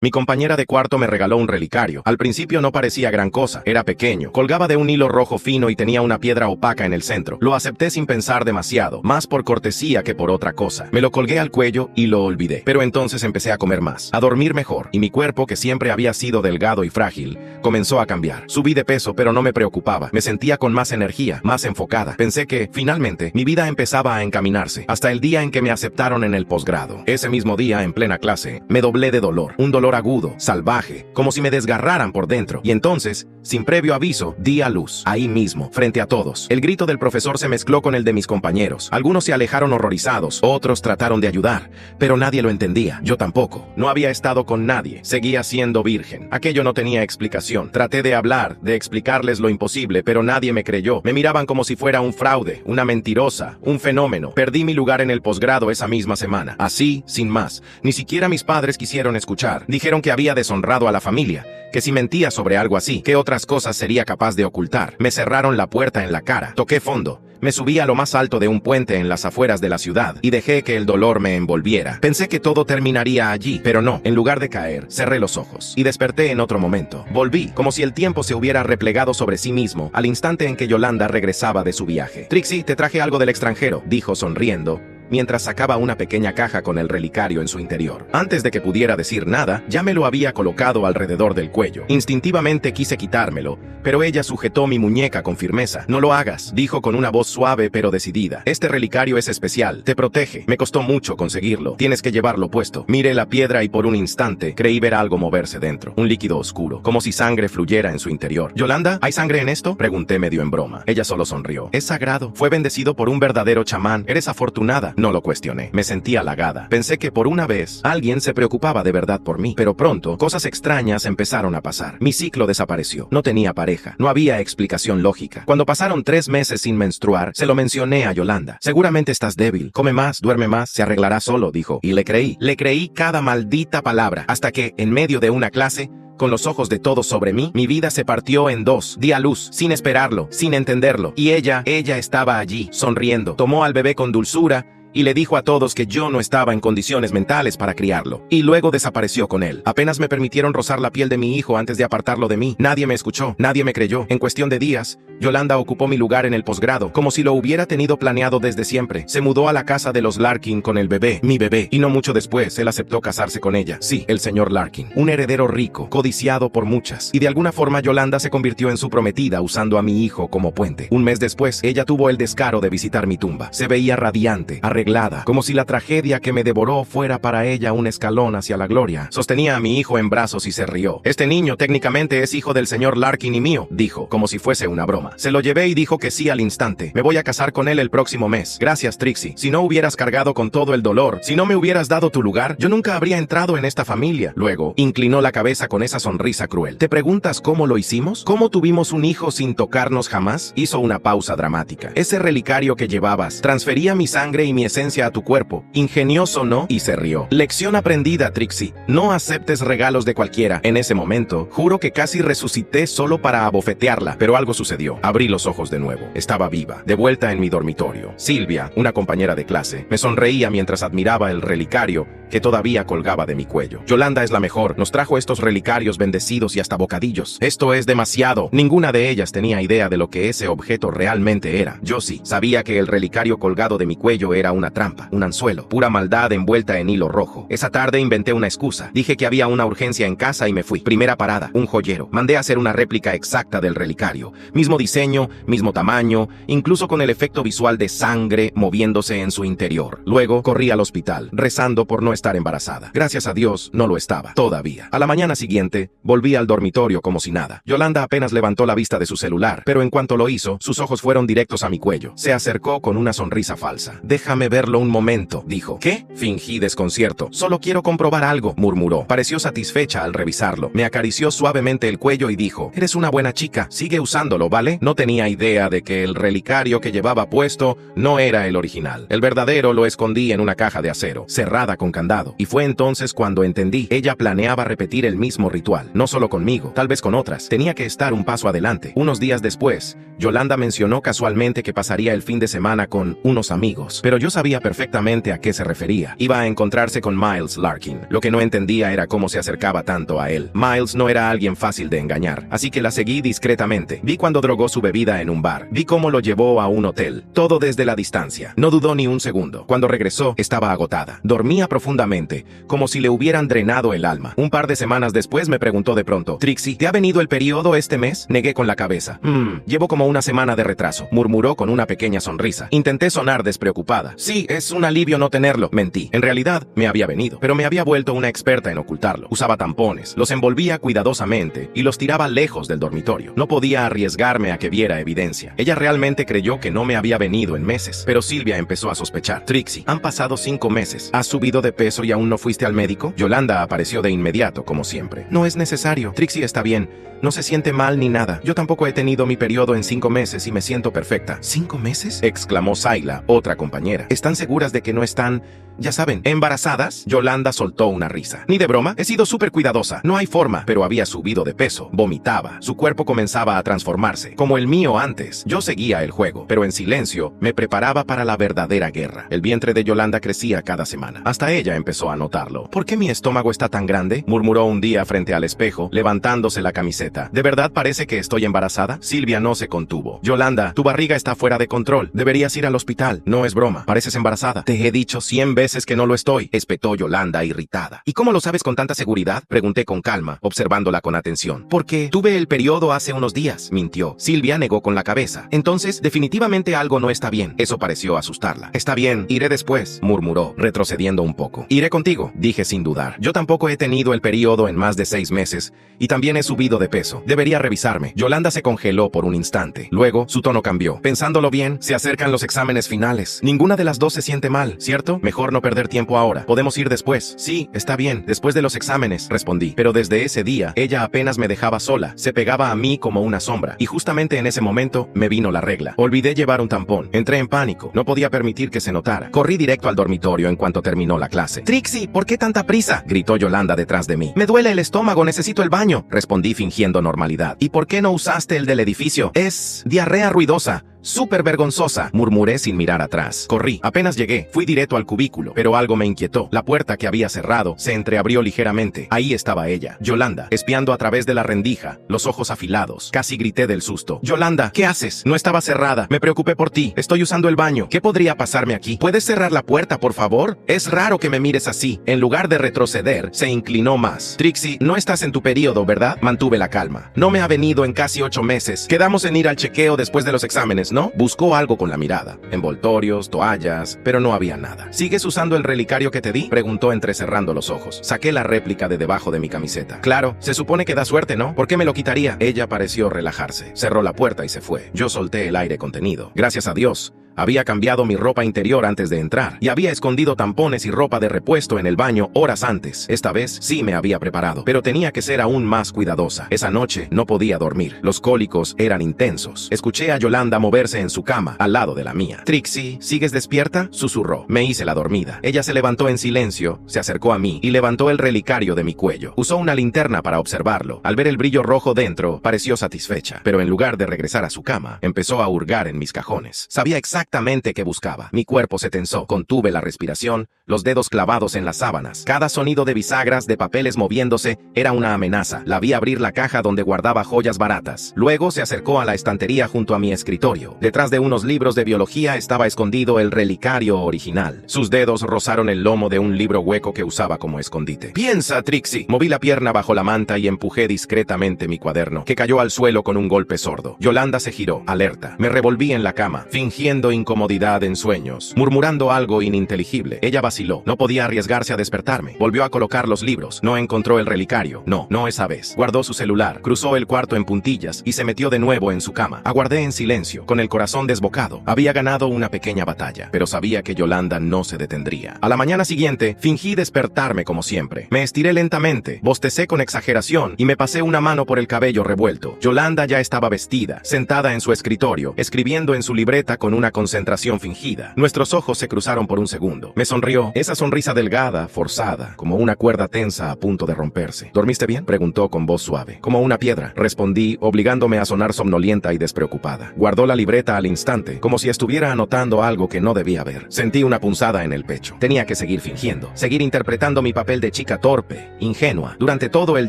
Mi compañera de cuarto me regaló un relicario. Al principio no parecía gran cosa, era pequeño, colgaba de un hilo rojo fino y tenía una piedra opaca en el centro. Lo acepté sin pensar demasiado, más por cortesía que por otra cosa. Me lo colgué al cuello y lo olvidé. Pero entonces empecé a comer más, a dormir mejor, y mi cuerpo, que siempre había sido delgado y frágil, comenzó a cambiar. Subí de peso, pero no me preocupaba. Me sentía con más energía, más enfocada. Pensé que, finalmente, mi vida empezaba a encaminarse, hasta el día en que me aceptaron en el posgrado. Ese mismo día, en plena clase, me doblé de dolor. Un dolor agudo, salvaje, como si me desgarraran por dentro. Y entonces, sin previo aviso, di a luz, ahí mismo, frente a todos. El grito del profesor se mezcló con el de mis compañeros. Algunos se alejaron horrorizados, otros trataron de ayudar, pero nadie lo entendía. Yo tampoco. No había estado con nadie. Seguía siendo virgen. Aquello no tenía explicación. Traté de hablar, de explicarles lo imposible, pero nadie me creyó. Me miraban como si fuera un fraude, una mentirosa, un fenómeno. Perdí mi lugar en el posgrado esa misma semana. Así, sin más. Ni siquiera mis padres quisieron escuchar. Dijeron que había deshonrado a la familia, que si mentía sobre algo así, ¿qué otras cosas sería capaz de ocultar? Me cerraron la puerta en la cara. Toqué fondo. Me subí a lo más alto de un puente en las afueras de la ciudad y dejé que el dolor me envolviera. Pensé que todo terminaría allí, pero no. En lugar de caer, cerré los ojos y desperté en otro momento. Volví, como si el tiempo se hubiera replegado sobre sí mismo, al instante en que Yolanda regresaba de su viaje. Trixie, te traje algo del extranjero, dijo sonriendo, mientras sacaba una pequeña caja con el relicario en su interior. Antes de que pudiera decir nada, ya me lo había colocado alrededor del cuello. Instintivamente quise quitármelo, pero ella sujetó mi muñeca con firmeza. No lo hagas, dijo con una voz suave pero decidida. Este relicario es especial, te protege. Me costó mucho conseguirlo. Tienes que llevarlo puesto. Miré la piedra y por un instante creí ver algo moverse dentro. Un líquido oscuro, como si sangre fluyera en su interior. ¿Yolanda, hay sangre en esto?, pregunté medio en broma. Ella solo sonrió. Es sagrado. Fue bendecido por un verdadero chamán. Eres afortunada. No lo cuestioné. Me sentí halagada. Pensé que por una vez alguien se preocupaba de verdad por mí. Pero pronto, cosas extrañas empezaron a pasar. Mi ciclo desapareció. No tenía pareja. No había explicación lógica. Cuando pasaron 3 meses sin menstruar, se lo mencioné a Yolanda. Seguramente estás débil. Come más, duerme más, se arreglará solo, dijo. Y le creí. Le creí cada maldita palabra. Hasta que, en medio de una clase, con los ojos de todos sobre mí, mi vida se partió en dos. Di a luz, sin esperarlo, sin entenderlo. Y ella estaba allí, sonriendo. Tomó al bebé con dulzura y le dijo a todos que yo no estaba en condiciones mentales para criarlo. Y luego desapareció con él. Apenas me permitieron rozar la piel de mi hijo antes de apartarlo de mí. Nadie me escuchó, nadie me creyó. En cuestión de días, Yolanda ocupó mi lugar en el posgrado, como si lo hubiera tenido planeado desde siempre. Se mudó a la casa de los Larkin con el bebé, mi bebé, y no mucho después, él aceptó casarse con ella. Sí, el señor Larkin, un heredero rico, codiciado por muchas. Y de alguna forma Yolanda se convirtió en su prometida usando a mi hijo como puente. Un mes después, ella tuvo el descaro de visitar mi tumba. Se veía radiante, arreglada, como si la tragedia que me devoró fuera para ella un escalón hacia la gloria. Sostenía a mi hijo en brazos y se rió. Este niño técnicamente es hijo del señor Larkin y mío, dijo, como si fuese una broma. Se lo llevé y dijo que sí al instante. Me voy a casar con él el próximo mes. Gracias, Trixie. Si no hubieras cargado con todo el dolor, si no me hubieras dado tu lugar, yo nunca habría entrado en esta familia. Luego, inclinó la cabeza con esa sonrisa cruel. ¿Te preguntas cómo lo hicimos? ¿Cómo tuvimos un hijo sin tocarnos jamás? Hizo una pausa dramática. Ese relicario que llevabas transfería mi sangre y mi esencia a tu cuerpo. Ingenioso, ¿no? Y se rió. Lección aprendida, Trixie. No aceptes regalos de cualquiera. En ese momento, juro que casi resucité solo para abofetearla, pero algo sucedió. Abrí los ojos de nuevo. Estaba viva, de vuelta en mi dormitorio. Silvia, una compañera de clase, me sonreía mientras admiraba el relicario que todavía colgaba de mi cuello. Yolanda es la mejor. Nos trajo estos relicarios bendecidos y hasta bocadillos. Esto es demasiado. Ninguna de ellas tenía idea de lo que ese objeto realmente era. Yo sí, sabía que el relicario colgado de mi cuello era una trampa, un anzuelo, pura maldad envuelta en hilo rojo. Esa tarde inventé una excusa. Dije que había una urgencia en casa y me fui. Primera parada, un joyero. Mandé a hacer una réplica exacta del relicario. Mismo diseño, mismo tamaño, incluso con el efecto visual de sangre moviéndose en su interior. Luego corrí al hospital, rezando por no estar embarazada. Gracias a Dios, no lo estaba, todavía. A la mañana siguiente, volví al dormitorio como si nada. Yolanda apenas levantó la vista de su celular, pero en cuanto lo hizo, sus ojos fueron directos a mi cuello. Se acercó con una sonrisa falsa. Déjame verlo un momento, dijo. ¿Qué? Fingí desconcierto. Solo quiero comprobar algo, murmuró. Pareció satisfecha al revisarlo. Me acarició suavemente el cuello y dijo, eres una buena chica, sigue usándolo, ¿vale? No tenía idea de que el relicario que llevaba puesto no era el original. El verdadero lo escondí en una caja de acero, cerrada con candado. Y fue entonces cuando entendí. Ella planeaba repetir el mismo ritual, no solo conmigo, tal vez con otras. Tenía que estar un paso adelante. Unos días después, Yolanda mencionó casualmente que pasaría el fin de semana con unos amigos, pero yo sabía sabía perfectamente a qué se refería. Iba a encontrarse con Miles Larkin. Lo que no entendía era cómo se acercaba tanto a él. Miles no era alguien fácil de engañar, así que la seguí discretamente. Vi cuando drogó su bebida en un bar. Vi cómo lo llevó a un hotel. Todo desde la distancia. No dudó ni un segundo. Cuando regresó, estaba agotada. Dormía profundamente, como si le hubieran drenado el alma. Un par de semanas después me preguntó de pronto: Trixie, ¿te ha venido el periodo este mes? Negué con la cabeza. Llevo como una semana de retraso, murmuró con una pequeña sonrisa. Intenté sonar despreocupada. Sí, es un alivio no tenerlo. Mentí. En realidad, me había venido, pero me había vuelto una experta en ocultarlo. Usaba tampones, los envolvía cuidadosamente y los tiraba lejos del dormitorio. No podía arriesgarme a que viera evidencia. Ella realmente creyó que no me había venido en meses, pero Silvia empezó a sospechar. Trixie, han pasado 5 meses. ¿Has subido de peso y aún no fuiste al médico? Yolanda apareció de inmediato, como siempre. No es necesario. Trixie está bien. No se siente mal ni nada. Yo tampoco he tenido mi periodo en 5 meses y me siento perfecta. ¿5 meses? Exclamó Zayla, otra compañera. ¿Están seguras de que no están, ya saben, embarazadas? Yolanda soltó una risa. Ni de broma, he sido súper cuidadosa. No hay forma, pero había subido de peso. Vomitaba. Su cuerpo comenzaba a transformarse, como el mío antes. Yo seguía el juego, pero en silencio me preparaba para la verdadera guerra. El vientre de Yolanda crecía cada semana. Hasta ella empezó a notarlo. ¿Por qué mi estómago está tan grande?, murmuró un día frente al espejo, levantándose la camiseta. ¿De verdad parece que estoy embarazada? Silvia no se contuvo. Yolanda, tu barriga está fuera de control. Deberías ir al hospital. No es broma. Pareces embarazada. Te he dicho 100 veces que no lo estoy, espetó Yolanda irritada. ¿Y cómo lo sabes con tanta seguridad?, pregunté con calma, observándola con atención. Porque tuve el periodo hace unos días, mintió. Silvia negó con la cabeza. Entonces, definitivamente algo no está bien. Eso pareció asustarla. Está bien, iré después, murmuró, retrocediendo un poco. Iré contigo, dije sin dudar. Yo tampoco he tenido el periodo en más de 6 meses y también he subido de peso. Debería revisarme. Yolanda se congeló por un instante. Luego, su tono cambió. Pensándolo bien, se acercan los exámenes finales. Ninguna de las dos se siente mal, ¿cierto? Mejor no perder tiempo ahora. Podemos ir después. Sí, está bien. Después de los exámenes, respondí. Pero desde ese día, ella apenas me dejaba sola. Se pegaba a mí como una sombra. Y justamente en ese momento, me vino la regla. Olvidé llevar un tampón. Entré en pánico. No podía permitir que se notara. Corrí directo al dormitorio en cuanto terminó la clase. Trixie, ¿por qué tanta prisa?, gritó Yolanda detrás de mí. Me duele el estómago, necesito el baño, respondí fingiendo normalidad. ¿Y por qué no usaste el del edificio? Es diarrea ruidosa. Súper vergonzosa, murmuré sin mirar atrás. Corrí. Apenas llegué, fui directo al cubículo, pero algo me inquietó. La puerta que había cerrado se entreabrió ligeramente. Ahí estaba ella, Yolanda, espiando a través de la rendija, los ojos afilados. Casi grité del susto. Yolanda, ¿qué haces? No estaba cerrada. Me preocupé por ti. Estoy usando el baño. ¿Qué podría pasarme aquí? ¿Puedes cerrar la puerta, por favor? Es raro que me mires así. En lugar de retroceder, se inclinó más. Trixie, no estás en tu periodo, ¿verdad? Mantuve la calma. No me ha venido en casi 8 meses. Quedamos en ir al chequeo después de los exámenes, ¿no? Buscó algo con la mirada. Envoltorios, toallas, pero no había nada. ¿Sigues usando el relicario que te di?, preguntó entrecerrando los ojos. Saqué la réplica de debajo de mi camiseta. Claro, se supone que da suerte, ¿no? ¿Por qué me lo quitaría? Ella pareció relajarse. Cerró la puerta y se fue. Yo solté el aire contenido. Gracias a Dios. Había cambiado mi ropa interior antes de entrar y había escondido tampones y ropa de repuesto en el baño horas antes. Esta vez sí me había preparado, pero tenía que ser aún más cuidadosa. Esa noche no podía dormir. Los cólicos eran intensos. Escuché a Yolanda moverse en su cama, al lado de la mía. Trixie, ¿sigues despierta?, susurró. Me hice la dormida. Ella se levantó en silencio, se acercó a mí y levantó el relicario de mi cuello. Usó una linterna para observarlo. Al ver el brillo rojo dentro, pareció satisfecha, pero en lugar de regresar a su cama, empezó a hurgar en mis cajones. Sabía exactamente qué buscaba. Mi cuerpo se tensó, contuve la respiración, los dedos clavados en las sábanas. Cada sonido de bisagras de papeles moviéndose era una amenaza. La vi abrir la caja donde guardaba joyas baratas. Luego se acercó a la estantería junto a mi escritorio. Detrás de unos libros de biología estaba escondido el relicario original. Sus dedos rozaron el lomo de un libro hueco que usaba como escondite. ¡Piensa, Trixie! Moví la pierna bajo la manta y empujé discretamente mi cuaderno, que cayó al suelo con un golpe sordo. Yolanda se giró, alerta. Me revolví en la cama, fingiendo incomodidad en sueños, murmurando algo ininteligible. Ella vaciló. No podía arriesgarse a despertarme. Volvió a colocar los libros. No encontró el relicario. No esa vez. Guardó su celular, cruzó el cuarto en puntillas y se metió de nuevo en su cama. Aguardé en silencio, con el corazón desbocado. Había ganado una pequeña batalla, pero sabía que Yolanda no se detendría. A la mañana siguiente, fingí despertarme como siempre. Me estiré lentamente, bostecé con exageración y me pasé una mano por el cabello revuelto. Yolanda ya estaba vestida, sentada en su escritorio, escribiendo en su libreta con una concentración fingida. Nuestros ojos se cruzaron por un segundo. Me sonrió, esa sonrisa delgada, forzada, como una cuerda tensa a punto de romperse. ¿Dormiste bien?, preguntó con voz suave. Como una piedra, respondí, obligándome a sonar somnolienta y despreocupada. Guardó la libreta al instante, como si estuviera anotando algo que no debía ver. Sentí una punzada en el pecho. Tenía que seguir fingiendo, seguir interpretando mi papel de chica torpe, ingenua. Durante todo el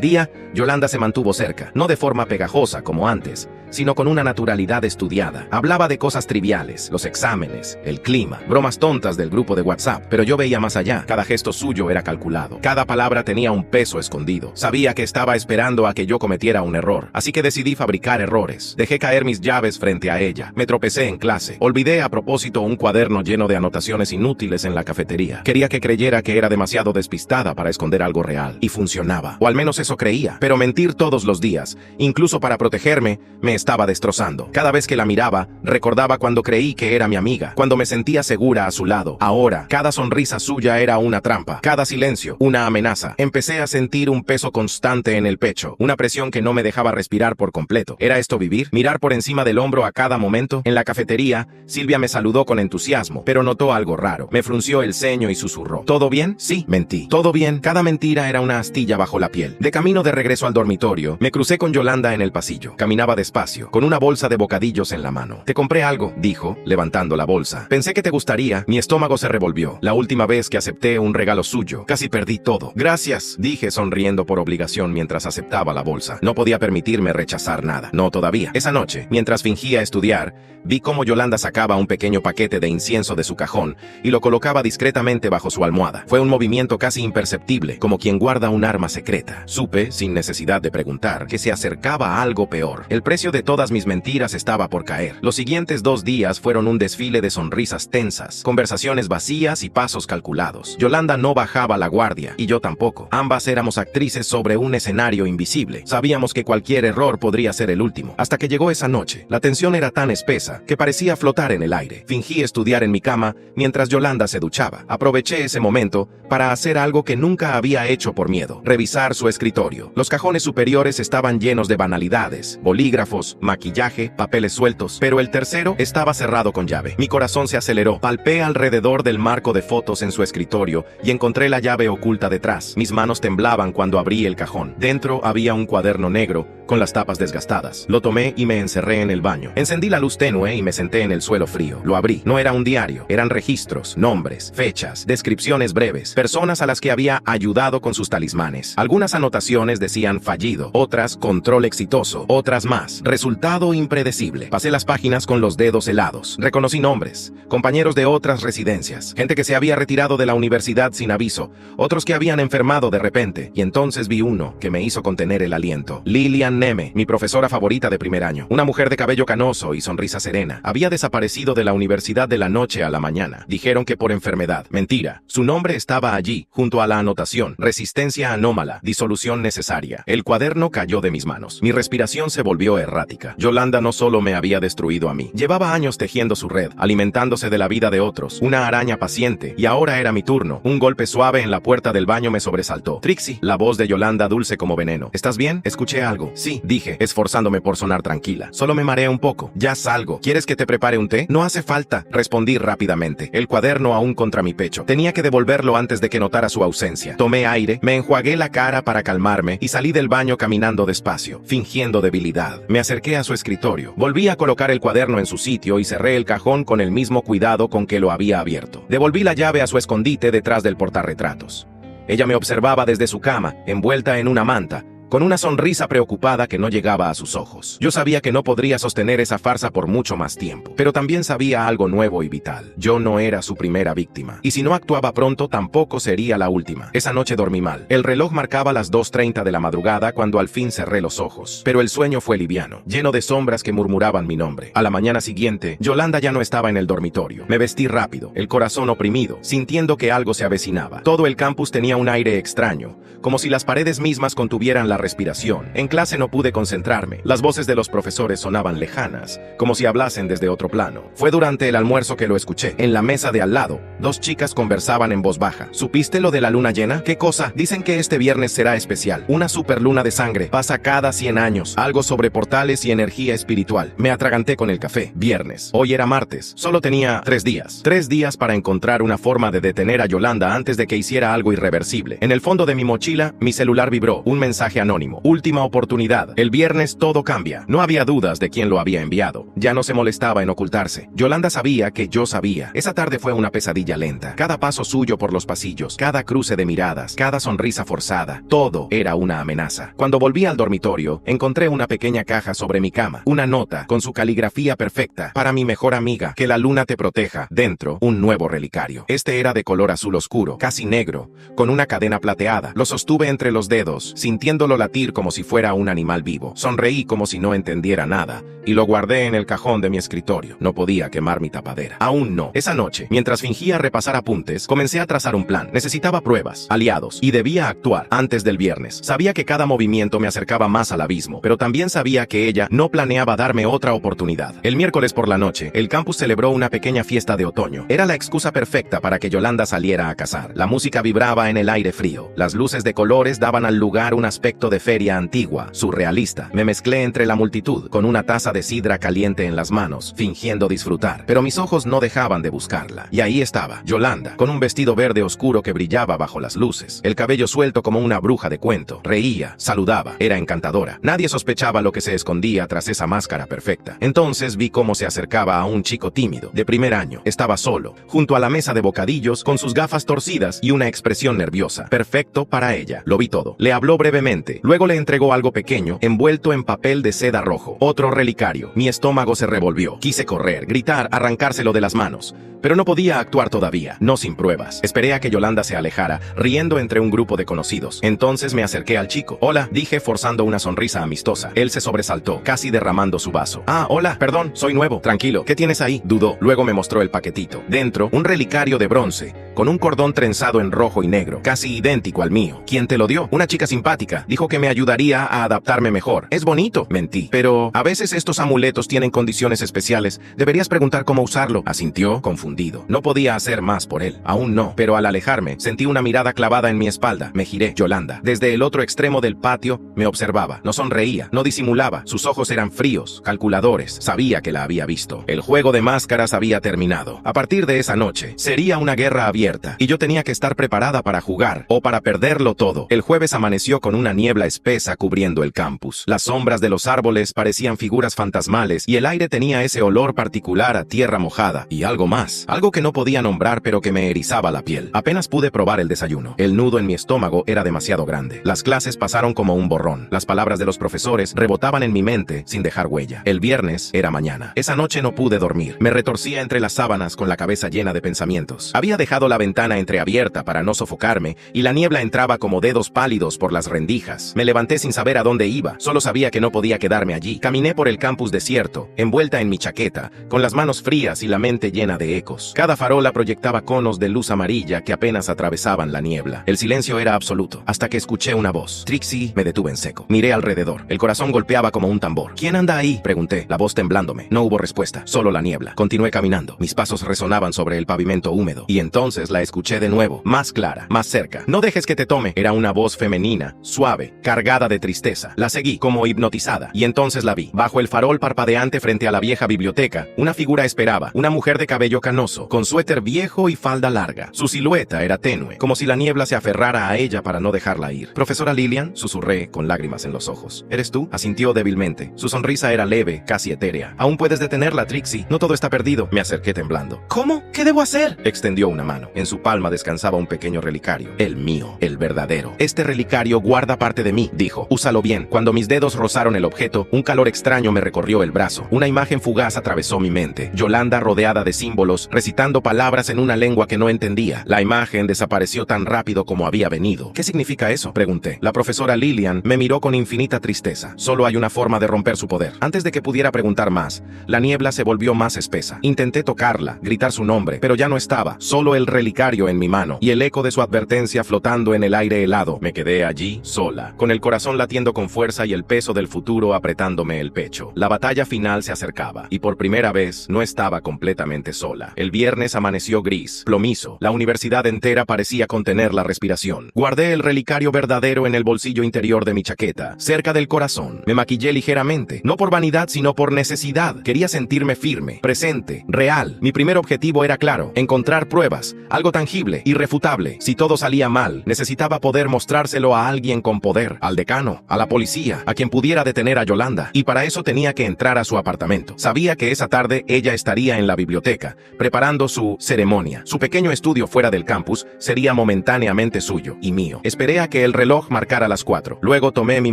día, Yolanda se mantuvo cerca, no de forma pegajosa como antes, sino con una naturalidad estudiada. Hablaba de cosas triviales, los exámenes, el clima, bromas tontas del grupo de WhatsApp, pero yo veía más allá. Cada gesto suyo era calculado. Cada palabra tenía un peso escondido. Sabía que estaba esperando a que yo cometiera un error, así que decidí fabricar errores. Dejé caer mis llaves frente a ella. Me tropecé en clase. Olvidé a propósito un cuaderno lleno de anotaciones inútiles en la cafetería. Quería que creyera que era demasiado despistada para esconder algo real. Y funcionaba. O al menos eso creía. Pero mentir todos los días, incluso para protegerme, me estaba destrozando. Cada vez que la miraba, recordaba cuando creí que era mi amiga, cuando me sentía segura a su lado. Ahora, cada sonrisa suya era una trampa, cada silencio, una amenaza. Empecé a sentir un peso constante en el pecho, una presión que no me dejaba respirar por completo. ¿Era esto vivir? ¿Mirar por encima del hombro a cada momento? En la cafetería, Silvia me saludó con entusiasmo, pero notó algo raro. Me frunció el ceño y susurró. ¿Todo bien? Sí, mentí. ¿Todo bien? Cada mentira era una astilla bajo la piel. De camino de regreso al dormitorio, me crucé con Yolanda en el pasillo. Caminaba despacio, con una bolsa de bocadillos en la mano. Te compré algo, dijo, levantando la bolsa. Pensé que te gustaría. Mi estómago se revolvió. La última vez que acepté un regalo suyo, casi perdí todo. Gracias, dije sonriendo por obligación mientras aceptaba la bolsa. No podía permitirme rechazar nada. No todavía. Esa noche, mientras fingía estudiar, vi cómo Yolanda sacaba un pequeño paquete de incienso de su cajón y lo colocaba discretamente bajo su almohada. Fue un movimiento casi imperceptible, como quien guarda un arma secreta. Supe, sin necesidad de preguntar, que se acercaba a algo peor. El precio de todas mis mentiras estaba por caer. Los siguientes 2 días fueron un desfile de sonrisas tensas, conversaciones vacías y pasos calculados. Yolanda no bajaba la guardia, y yo tampoco. Ambas éramos actrices sobre un escenario invisible. Sabíamos que cualquier error podría ser el último. Hasta que llegó esa noche. La tensión era tan espesa que parecía flotar en el aire. Fingí estudiar en mi cama mientras Yolanda se duchaba. Aproveché ese momento para hacer algo que nunca había hecho por miedo: revisar su escritorio. Los cajones superiores estaban llenos de banalidades, bolígrafos, maquillaje, papeles sueltos, pero el tercero estaba cerrado con llave. Mi corazón se aceleró. Palpé alrededor del marco de fotos en su escritorio y encontré la llave oculta detrás. Mis manos temblaban cuando abrí el cajón. Dentro había un cuaderno negro con las tapas desgastadas. Lo tomé y me encerré en el baño. Encendí la luz tenue y me senté en el suelo frío. Lo abrí. No era un diario. Eran registros, nombres, fechas, descripciones breves, personas a las que había ayudado con sus talismanes. Algunas anotaciones decían fallido, otras control exitoso, otras más resultado impredecible. Pasé las páginas con los dedos helados. Reconocí nombres, compañeros de otras residencias, gente que se había retirado de la universidad sin aviso, otros que habían enfermado de repente, y entonces vi uno que me hizo contener el aliento. Lilian Neme, mi profesora favorita de primer año, una mujer de cabello canoso y sonrisa serena, había desaparecido de la universidad de la noche a la mañana. Dijeron que por enfermedad. Mentira. Su nombre estaba allí, junto a la anotación: resistencia anómala, disolución necesaria. El cuaderno cayó de mis manos. Mi respiración se volvió errática. Yolanda no solo me había destruido a mí. Llevaba años tejiendo su red, alimentándose de la vida de otros, una araña paciente, y ahora era mi turno. Un golpe suave en la puerta del baño me sobresaltó. Trixie, la voz de Yolanda dulce como veneno. ¿Estás bien? Escuché algo. Sí, dije, esforzándome por sonar tranquila. Solo me mareé un poco. Ya salgo. ¿Quieres que te prepare un té? No hace falta, respondí rápidamente, el cuaderno aún contra mi pecho. Tenía que devolverlo antes de que notara su ausencia. Tomé aire, me enjuagué la cara para calmarme y salí del baño caminando despacio, fingiendo debilidad. Me acerqué a su escritorio. Volví a colocar el cuaderno en su sitio y cerré el cajón con el mismo cuidado con que lo había abierto. Devolví la llave a su escondite detrás del portarretratos. Ella me observaba desde su cama, envuelta en una manta, con una sonrisa preocupada que no llegaba a sus ojos. Yo sabía que no podría sostener esa farsa por mucho más tiempo, pero también sabía algo nuevo y vital. Yo no era su primera víctima, y si no actuaba pronto, tampoco sería la última. Esa noche dormí mal. El reloj marcaba las 2:30 de la madrugada cuando al fin cerré los ojos, pero el sueño fue liviano, lleno de sombras que murmuraban mi nombre. A la mañana siguiente, Yolanda ya no estaba en el dormitorio. Me vestí rápido, el corazón oprimido, sintiendo que algo se avecinaba. Todo el campus tenía un aire extraño, como si las paredes mismas contuvieran la respiración. En clase no pude concentrarme. Las voces de los profesores sonaban lejanas, como si hablasen desde otro plano. Fue durante el almuerzo que lo escuché. En la mesa de al lado, dos chicas conversaban en voz baja. ¿Supiste lo de la luna llena? ¿Qué cosa? Dicen que este viernes será especial. Una superluna de sangre. Pasa cada 100 años. Algo sobre portales y energía espiritual. Me atraganté con el café. Viernes. Hoy era martes. Solo tenía 3 días. 3 días para encontrar una forma de detener a Yolanda antes de que hiciera algo irreversible. En el fondo de mi mochila, mi celular vibró. Un mensaje anónimo. Última oportunidad. El viernes todo cambia. No había dudas de quién lo había enviado. Ya no se molestaba en ocultarse. Yolanda sabía que yo sabía. Esa tarde fue una pesadilla lenta. Cada paso suyo por los pasillos, cada cruce de miradas, cada sonrisa forzada, todo era una amenaza. Cuando volví al dormitorio, encontré una pequeña caja sobre mi cama. Una nota con su caligrafía perfecta. Para mi mejor amiga. Que la luna te proteja. Dentro, un nuevo relicario. Este era de color azul oscuro, casi negro, con una cadena plateada. Lo sostuve entre los dedos, sintiéndolo latir como si fuera un animal vivo. Sonreí como si no entendiera nada, y lo guardé en el cajón de mi escritorio. No podía quemar mi tapadera. Aún no. Esa noche, mientras fingía repasar apuntes, comencé a trazar un plan. Necesitaba pruebas, aliados, y debía actuar antes del viernes. Sabía que cada movimiento me acercaba más al abismo, pero también sabía que ella no planeaba darme otra oportunidad. El miércoles por la noche, el campus celebró una pequeña fiesta de otoño. Era la excusa perfecta para que Yolanda saliera a cazar. La música vibraba en el aire frío. Las luces de colores daban al lugar un aspecto de feria antigua, surrealista. Me mezclé entre la multitud, con una taza de sidra caliente en las manos, fingiendo disfrutar. Pero mis ojos no dejaban de buscarla. Y ahí estaba, Yolanda, con un vestido verde oscuro que brillaba bajo las luces. El cabello suelto como una bruja de cuento. Reía, saludaba, era encantadora. Nadie sospechaba lo que se escondía tras esa máscara perfecta. Entonces vi cómo se acercaba a un chico tímido, de primer año. Estaba solo, junto a la mesa de bocadillos, con sus gafas torcidas y una expresión nerviosa. Perfecto para ella. Lo vi todo. Le habló brevemente. Luego le entregó algo pequeño, envuelto en papel de seda rojo. Otro relicario. Mi estómago se revolvió. Quise correr, gritar, arrancárselo de las manos. Pero no podía actuar todavía, no sin pruebas. Esperé a que Yolanda se alejara, riendo entre un grupo de conocidos. Entonces me acerqué al chico. Hola, dije forzando una sonrisa amistosa. Él se sobresaltó, casi derramando su vaso. Ah, hola, perdón, soy nuevo. Tranquilo, ¿qué tienes ahí? Dudó. Luego me mostró el paquetito. Dentro, un relicario de bronce, con un cordón trenzado en rojo y negro, casi idéntico al mío. ¿Quién te lo dio? Una chica simpática. Dijo que me ayudaría a adaptarme mejor. Es bonito. Mentí. Pero a veces estos amuletos tienen condiciones especiales. Deberías preguntar cómo usarlo. Asintió, confundido. No podía hacer más por él. Aún no. Pero al alejarme, sentí una mirada clavada en mi espalda. Me giré. Yolanda, desde el otro extremo del patio, me observaba. No sonreía, no disimulaba. Sus ojos eran fríos, calculadores. Sabía que la había visto. El juego de máscaras había terminado. A partir de esa noche, sería una guerra abierta. Y yo tenía que estar preparada para jugar, o para perderlo todo. El jueves amaneció con una niebla espesa cubriendo el campus. Las sombras de los árboles parecían figuras fantasmales, y el aire tenía ese olor particular a tierra mojada. Y algo más. Algo que no podía nombrar pero que me erizaba la piel. Apenas pude probar el desayuno. El nudo en mi estómago era demasiado grande. Las clases pasaron como un borrón. Las palabras de los profesores rebotaban en mi mente sin dejar huella. El viernes era mañana. Esa noche no pude dormir. Me retorcía entre las sábanas con la cabeza llena de pensamientos. Había dejado la ventana entreabierta para no sofocarme y la niebla entraba como dedos pálidos por las rendijas. Me levanté sin saber a dónde iba. Solo sabía que no podía quedarme allí. Caminé por el campus desierto, envuelta en mi chaqueta, con las manos frías y la mente llena de ecos. Cada farola proyectaba conos de luz amarilla que apenas atravesaban la niebla. El silencio era absoluto, hasta que escuché una voz. Trixie. Me detuve en seco. Miré alrededor. El corazón golpeaba como un tambor. ¿Quién anda ahí?, pregunté, la voz temblándome. No hubo respuesta, solo la niebla. Continué caminando. Mis pasos resonaban sobre el pavimento húmedo. Y entonces la escuché de nuevo, más clara, más cerca. No dejes que te tome. Era una voz femenina, suave, cargada de tristeza. La seguí, como hipnotizada. Y entonces la vi. Bajo el farol parpadeante frente a la vieja biblioteca, una figura esperaba. Una mujer de cabello canoso, con suéter viejo y falda larga. Su silueta era tenue, como si la niebla se aferrara a ella para no dejarla ir. Profesora Lillian, susurré con lágrimas en los ojos. ¿Eres tú? Asintió débilmente. Su sonrisa era leve, casi etérea. Aún puedes detenerla, Trixie. No todo está perdido. Me acerqué temblando. ¿Cómo? ¿Qué debo hacer? Extendió una mano. En su palma descansaba un pequeño relicario. El mío, el verdadero. Este relicario guarda parte de mí, dijo. Úsalo bien. Cuando mis dedos rozaron el objeto, un calor extraño me recorrió el brazo. Una imagen fugaz atravesó mi mente. Yolanda rodeada de símbolos, recitando palabras en una lengua que no entendía. La imagen desapareció tan rápido como había venido. ¿Qué significa eso?, pregunté. La profesora Lillian me miró con infinita tristeza. Solo hay una forma de romper su poder. Antes de que pudiera preguntar más, la niebla se volvió más espesa. Intenté tocarla, gritar su nombre, pero ya no estaba. Solo el relicario en mi mano y el eco de su advertencia flotando en el aire helado. Me quedé allí, sola. sola, con el corazón latiendo con fuerza y el peso del futuro apretándome el pecho. La batalla final se acercaba, y por primera vez no estaba completamente sola. El viernes amaneció gris, plomizo. La universidad entera parecía contener la respiración. Guardé el relicario verdadero en el bolsillo interior de mi chaqueta, cerca del corazón. Me maquillé ligeramente, no por vanidad sino por necesidad. Quería sentirme firme, presente, real. Mi primer objetivo era claro: encontrar pruebas, algo tangible, irrefutable. Si todo salía mal, necesitaba poder mostrárselo a alguien con poder, al decano, a la policía, a quien pudiera detener a Yolanda. Y para eso tenía que entrar a su apartamento. Sabía que esa tarde ella estaría en la biblioteca, preparando su ceremonia. Su pequeño estudio fuera del campus sería momentáneamente suyo y mío. Esperé a que el reloj marcara las 4. Luego tomé mi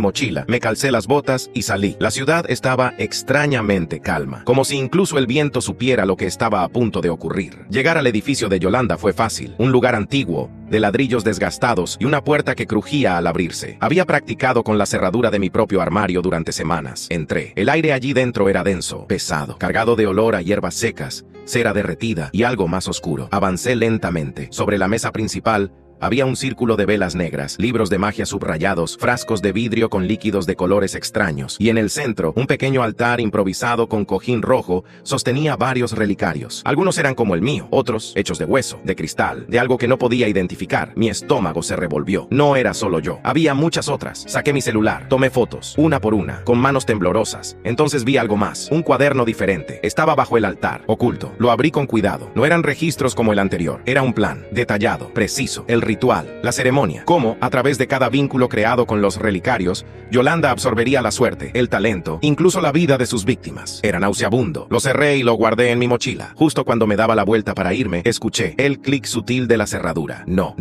mochila, me calcé las botas y salí. La ciudad estaba extrañamente calma, como si incluso el viento supiera lo que estaba a punto de ocurrir. Llegar al edificio de Yolanda fue fácil. Un lugar antiguo, de ladrillos desgastados y una puerta que crujía al abrirse. Había practicado con la cerradura de mi propio armario durante semanas. Entré. El aire allí dentro era denso, pesado, cargado de olor a hierbas secas, cera derretida y algo más oscuro. Avancé lentamente. Sobre la mesa principal había un círculo de velas negras, libros de magia subrayados, frascos de vidrio con líquidos de colores extraños, y en el centro, un pequeño altar improvisado con cojín rojo sostenía varios relicarios. Algunos eran como el mío, otros hechos de hueso, de cristal, de algo que no podía identificar. Mi estómago se revolvió. No era solo yo. Había muchas otras. Saqué mi celular, tomé fotos, una por una, con manos temblorosas. Entonces vi algo más, un cuaderno diferente. Estaba bajo el altar, oculto. Lo abrí con cuidado. No eran registros como el anterior. Era un plan, detallado, preciso. El ritual, la ceremonia, cómo, a través de cada vínculo creado con los relicarios, Yolanda absorbería la suerte, el talento, incluso la vida de sus víctimas. Era nauseabundo. Lo cerré y lo guardé en mi mochila. Justo cuando me daba la vuelta para irme, escuché el clic sutil de la cerradura. No.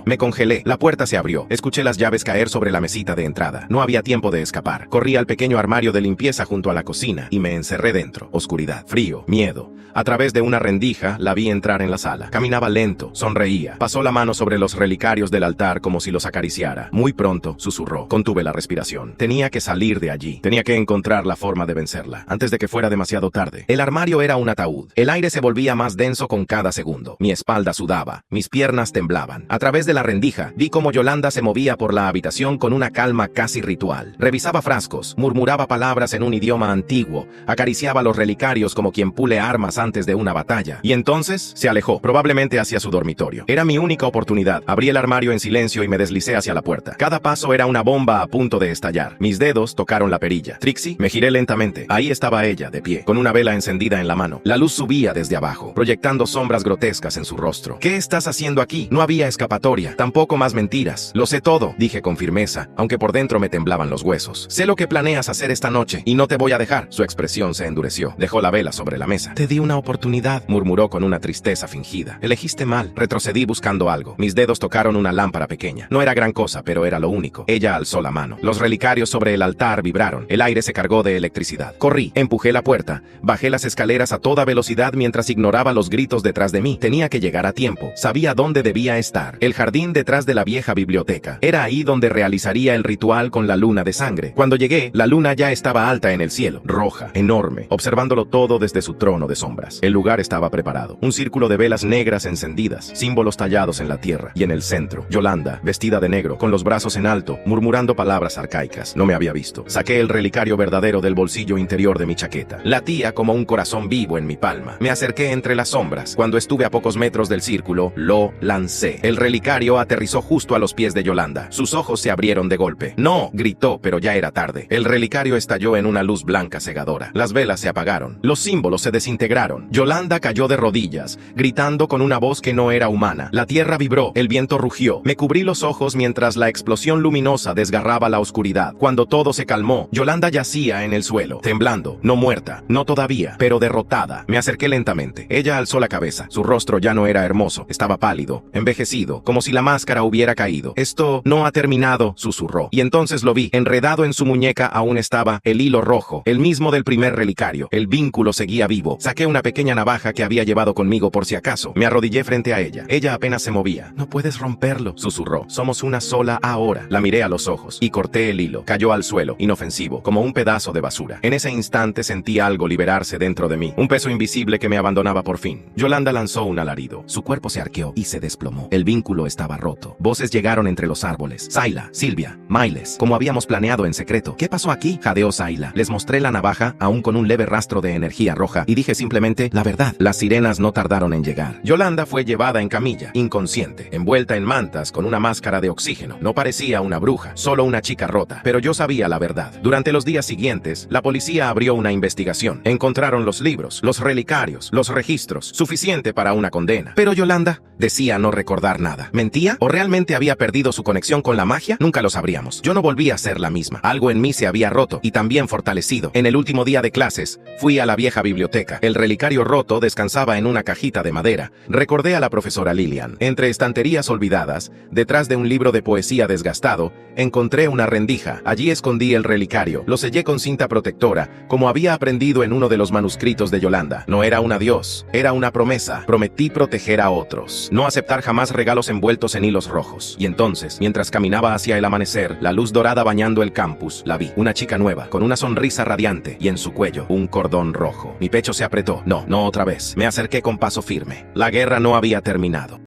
Me congelé. La puerta se abrió. Escuché las llaves caer sobre la mesita de entrada. No había tiempo de escapar. Corrí al pequeño armario de limpieza junto a la cocina y me encerré dentro. Oscuridad, frío, miedo. A través de una rendija la vi entrar en la sala. Caminaba lento, sonreía. Pasó la mano sobre los relicarios del altar como si los acariciara. Muy pronto, susurró. Contuve la respiración. Tenía que salir de allí. Tenía que encontrar la forma de vencerla, antes de que fuera demasiado tarde. El armario era un ataúd. El aire se volvía más denso con cada segundo. Mi espalda sudaba. Mis piernas temblaban. A través de la rendija, vi cómo Yolanda se movía por la habitación con una calma casi ritual. Revisaba frascos, murmuraba palabras en un idioma antiguo, acariciaba los relicarios como quien pule armas antes de una batalla. Y entonces se alejó, probablemente hacia su dormitorio. Era mi única oportunidad. Abrí el armario en silencio y me deslicé hacia la puerta. Cada paso era una bomba a punto de estallar. Mis dedos tocaron la perilla. Trixie, me giré lentamente. Ahí estaba ella, de pie, con una vela encendida en la mano. La luz subía desde abajo, proyectando sombras grotescas en su rostro. ¿Qué estás haciendo aquí? No había escapatoria, tampoco más mentiras. Lo sé todo, dije con firmeza, aunque por dentro me temblaban los huesos. Sé lo que planeas hacer esta noche y no te voy a dejar. Su expresión se endureció. Dejó la vela sobre la mesa. Te di una oportunidad, murmuró con una tristeza fingida. Elegiste mal. Retrocedí buscando algo. Mis dedos tocaron una lámpara pequeña. No era gran cosa, pero era lo único. Ella alzó la mano. Los relicarios sobre el altar vibraron. El aire se cargó de electricidad. Corrí, empujé la puerta, bajé las escaleras a toda velocidad mientras ignoraba los gritos detrás de mí. Tenía que llegar a tiempo. Sabía dónde debía estar. El jardín detrás de la vieja biblioteca. Era ahí donde realizaría el ritual con la luna de sangre. Cuando llegué, la luna ya estaba alta en el cielo, roja, enorme, observándolo todo desde su trono de sombras. El lugar estaba preparado. Un círculo de velas negras encendidas, símbolos tallados en la tierra, y en el centro, Yolanda, vestida de negro, con los brazos en alto, murmurando palabras arcaicas. No me había visto. Saqué el relicario verdadero del bolsillo interior de mi chaqueta. Latía como un corazón vivo en mi palma. Me acerqué entre las sombras. Cuando estuve a pocos metros del círculo, lo lancé. El relicario aterrizó justo a los pies de Yolanda. Sus ojos se abrieron de golpe. ¡No!, gritó, pero ya era tarde. El relicario estalló en una luz blanca cegadora. Las velas se apagaron. Los símbolos se desintegraron. Yolanda cayó de rodillas, gritando con una voz que no era humana. La tierra vibró, el viento rugió. Me cubrí los ojos mientras la explosión luminosa desgarraba la oscuridad. Cuando todo se calmó, Yolanda yacía en el suelo, temblando, no muerta, no todavía, pero derrotada. Me acerqué lentamente. Ella alzó la cabeza. Su rostro ya no era hermoso, estaba pálido, envejecido, como si la máscara hubiera caído. Esto no ha terminado, susurró. Y entonces lo vi. Enredado en su muñeca aún estaba el hilo rojo, el mismo del primer relicario. El vínculo seguía vivo. Saqué una pequeña navaja que había llevado conmigo por si acaso. Me arrodillé frente a ella. Ella apenas se movía. No puedes romperlo, susurró. Somos una sola ahora. La miré a los ojos y corté el hilo. Cayó al suelo, inofensivo, como un pedazo de basura. En ese instante sentí algo liberarse dentro de mí, un peso invisible que me abandonaba por fin. Yolanda lanzó un alarido. Su cuerpo se arqueó y se desplomó. El vínculo estaba roto. Voces llegaron entre los árboles. Zayla, Silvia, Miles, como habíamos planeado en secreto. ¿Qué pasó aquí?, jadeó Zayla. Les mostré la navaja, aún con un leve rastro de energía roja, y dije simplemente la verdad. Las sirenas no tardaron en llegar. Yolanda fue llevada en camilla, inconsciente, envuelta en mantas con una máscara de oxígeno. No parecía una bruja, solo una chica rota, pero yo sabía la verdad. Durante los días siguientes, la policía abrió una investigación. Encontraron los libros, los relicarios, los registros, suficiente para una condena. Pero Yolanda decía no recordar nada. ¿Mentía? ¿O realmente había perdido su conexión con la magia? Nunca lo sabríamos. Yo no volví a ser la misma. Algo en mí se había roto y también fortalecido. En el último día de clases, fui a la vieja biblioteca. El relicario roto descansaba en una cajita de madera. Recordé a la profesora Lillian. Entre estanterías olvidadas, detrás de un libro de poesía desgastado, encontré una rendija. Allí escondí el relicario. Lo sellé con cinta protectora, como había aprendido en uno de los manuscritos de Yolanda. No era un adiós, era una promesa. Prometí proteger a otros. No aceptar jamás regalos envueltos en hilos rojos. Y entonces, mientras caminaba hacia el amanecer, la luz dorada bañando el campus, la vi. Una chica nueva, con una sonrisa radiante, y en su cuello, un cordón rojo. Mi pecho se apretó. No otra vez. Me acerqué con paso firme. La guerra no había terminado.